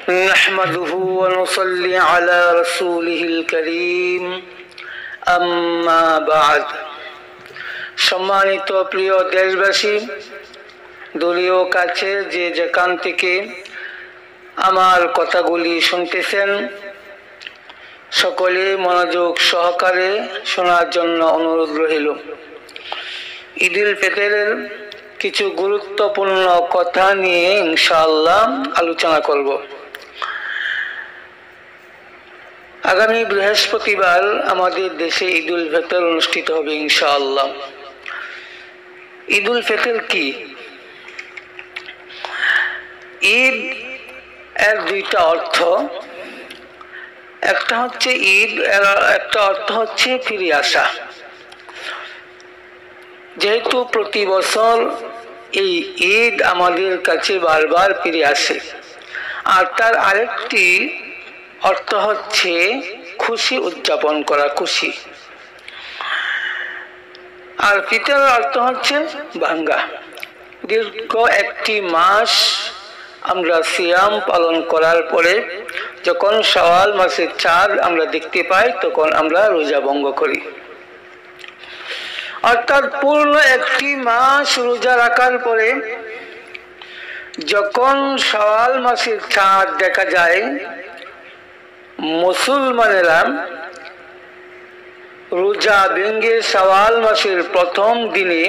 نحمده ونصلي على رسوله الكريم أما بعد সম্মানিত প্রিয় দেশবাসী, দলীয় কাছে যে যেখান থেকে আমার কথাগুলি শুনতেছেন সকলে মনোযোগ সহকারে শোনার জন্য অনুরোধ রইল। ঈদুল ফিতরের কিছু গুরুত্বপূর্ণ কথা নিয়ে ইনশাআল্লাহ আলোচনা করব। আগামী বৃহস্পতিবার আমাদের দেশে ঈদুল ফিতর অনুষ্ঠিত হবে ইনশাআল্লাহ। ঈদুল ফিতর কি? ঈদ এর দুইটা অর্থ, একটা হচ্ছে ঈদ, একটা অর্থ হচ্ছে ফিরে আসা। যেহেতু প্রতি বছর এই ঈদ আমাদের কাছে বারবার ফিরে আসে, আর তার আরেকটি অর্থ হচ্ছে খুশি উদযাপন করা, খুশি। আর ফিতরের অর্থ হচ্ছে ভাঙ্গা। দীর্ঘ একটি মাস আমরা সিয়াম পালন করার পরে যখন শাওয়াল মাসের চাঁদ আমরা দেখতে পাই তখন আমরা রোজা ভঙ্গ করি। অর্থাৎ পূর্ণ একটি মাস রোজা রাখার পরে যখন শাওয়াল মাসের চাঁদ দেখা যায়, মুসলমানেরা রোজা ভেঙে শাওয়াল মাসের প্রথম দিনে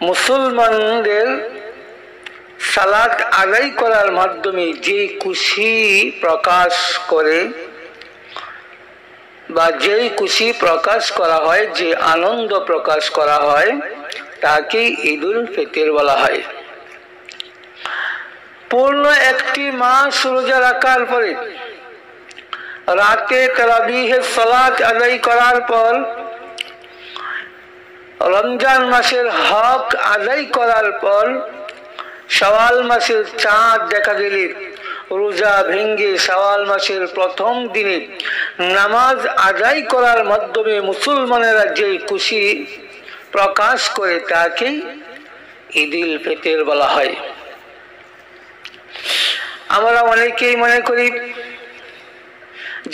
মুসলমানদের সালাত আদায় করার মাধ্যমে যে খুশি প্রকাশ করে বা যেই খুশি প্রকাশ করা হয়, যে আনন্দ প্রকাশ করা হয়, তাকে ঈদুল ফিতর বলা হয়। পূর্ণ একটি মাস রোজা রাখার পরে রাতে তারাবিহের সালাত আদায় করার পর রমজান মাসের হক আদায় করার পর শাওয়াল মাসের চাঁদ দেখা গেলে রোজা ভেঙ্গে শাওয়াল মাসের প্রথম দিনে নামাজ আদায় করার মাধ্যমে মুসলমানেরা যে খুশি প্রকাশ করে তাকে ঈদুল ফিতর বলা হয়। আমরা অনেকেই মনে করি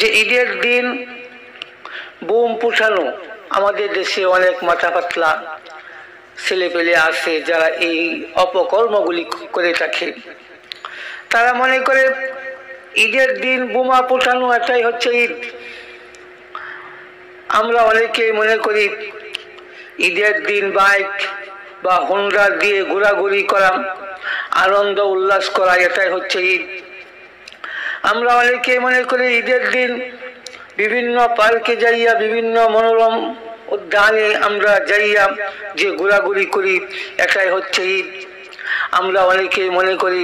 যে ঈদের দিন বোম ফুটানো, আমাদের দেশে অনেক মাথা পাতলা ছেলে পেলে আছে যারা এই অপকর্মগুলি করে থাকে। তারা মনে করে ঈদের দিন বোমা ফুটানো এটাই হচ্ছে ঈদ। আমরা অনেকেই মনে করি ঈদের দিন বাইক বা হোন্ডা দিয়ে ঘোরাঘুরি করা, আনন্দ উল্লাস করা, এটাই হচ্ছে ঈদ। আমরা অনেকেই মনে করি ঈদের দিন বিভিন্ন পার্কে যাইয়া, বিভিন্ন মনোরম উদ্যানে আমরা যাইয়া যে ঘোরাঘুরি করি, এটাই হচ্ছে ঈদ। আমরা অনেকেই মনে করি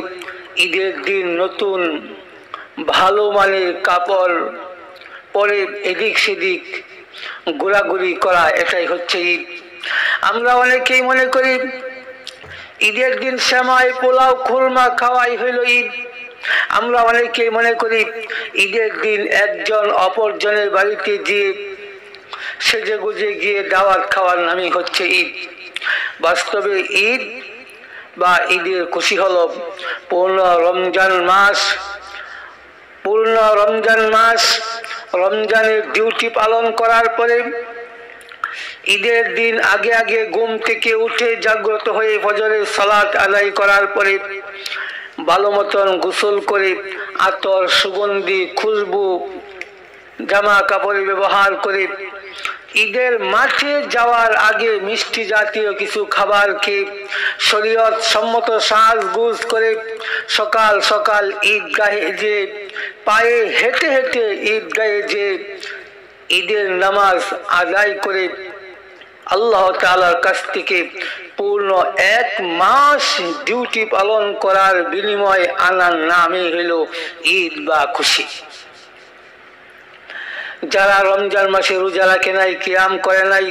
ঈদের দিন নতুন ভালো মানের কাপড় পরে এদিক সেদিক ঘোরাঘুরি করা, এটাই হচ্ছে ঈদ। আমরা অনেকেই মনে করি ঈদের দিন সেমাই, পোলাও, খুরমা খাওয়াই হইল ঈদ। আমরা অনেকেই মনে করি ঈদের দিন একজন অপরজনের বাড়িতে গিয়ে সেজে গুজে গিয়ে দাওয়াত খাওয়ার নামই হচ্ছে ঈদ। বাস্তবে ঈদ বা ঈদের খুশি হলো পূর্ণ রমজান মাস। পূর্ণ রমজান মাস রমজানের ডিউটি পালন করার পরে ঈদের দিন আগে আগে ঘুম থেকে উঠে জাগ্রত হয়ে ফজরের সালাত আদায় করার পরে ভালো মতন গোসল করে আতর, সুগন্ধি, খুশবু জামা কাপড় ব্যবহার করে ঈদের মাঠে যাওয়ার আগে মিষ্টি জাতীয় কিছু খাবার খেয়ে শরীয়ত সম্মত সাজগুজ করে সকাল সকাল ঈদগাহে যে পায়ে হেঁটে হেঁটে ঈদগাহে যে ঈদের নামাজ আদায় করে আল্লাহ তাআলার কাছ থেকে পূর্ণ এক মাস ডিউটি পালন করার বিনিময়ে আনার নামই হইল ঈদ বা খুশি। যারা রমজান মাসে রোজা রাখে নাই, কিয়াম করে নাই,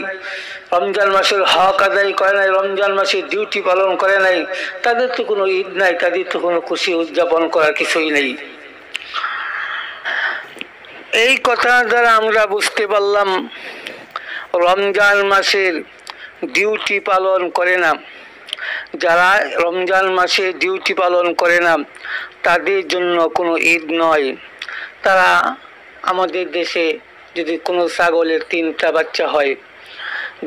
রমজান মাসের হক আদায় করে নাই, রমজান মাসে ডিউটি পালন করে নাই, তাদের তো কোনো ঈদ নাই, তাদের তো কোনো খুশি উদযাপন করার কিছুই নেই। এই কথা দ্বারা আমরা বুঝতে পারলাম রমজান মাসের ডিউটি পালন করে না, যারা রমজান মাসে ডিউটি পালন করে না তাদের জন্য কোনো ঈদ নয়। তারা আমাদের দেশে যদি কোনো ছাগলের 3টা বাচ্চা হয়,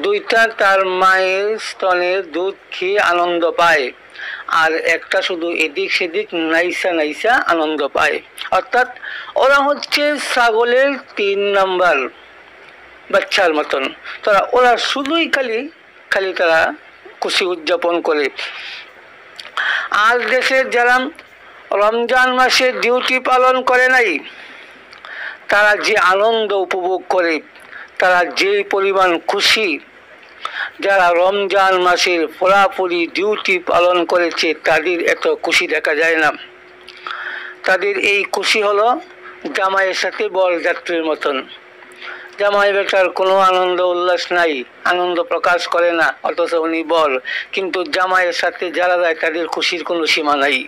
2টা তার মায়ের স্তনের দুধ খেয়ে আনন্দ পায়, আর একটা শুধু এদিক সেদিক নাইসা নাইসা আনন্দ পায়। অর্থাৎ ওরা হচ্ছে ছাগলের 3 নাম্বার বাচ্চার মতন। তারা ওরা শুধুই খালি তারা খুশি উদযাপন করে। আর দেশের যারা রমজান মাসে ডিউটি পালন করে নাই, তারা যে আনন্দ উপভোগ করে, তারা যেই পরিমাণ খুশি, যারা রমজান মাসের পুরাপুরি ডিউটি পালন করেছে তাদের এত খুশি দেখা যায় না। তাদের এই খুশি হলো জামাইয়ের সাথে বরযাত্রীর মতন। জামাই বেটার কোনো আনন্দ উল্লাস নাই, আনন্দ প্রকাশ করে না, অথচ উনি বর, কিন্তু জামাইয়ের সাথে যারা যায় তাদের খুশির কোনো সীমা নাই।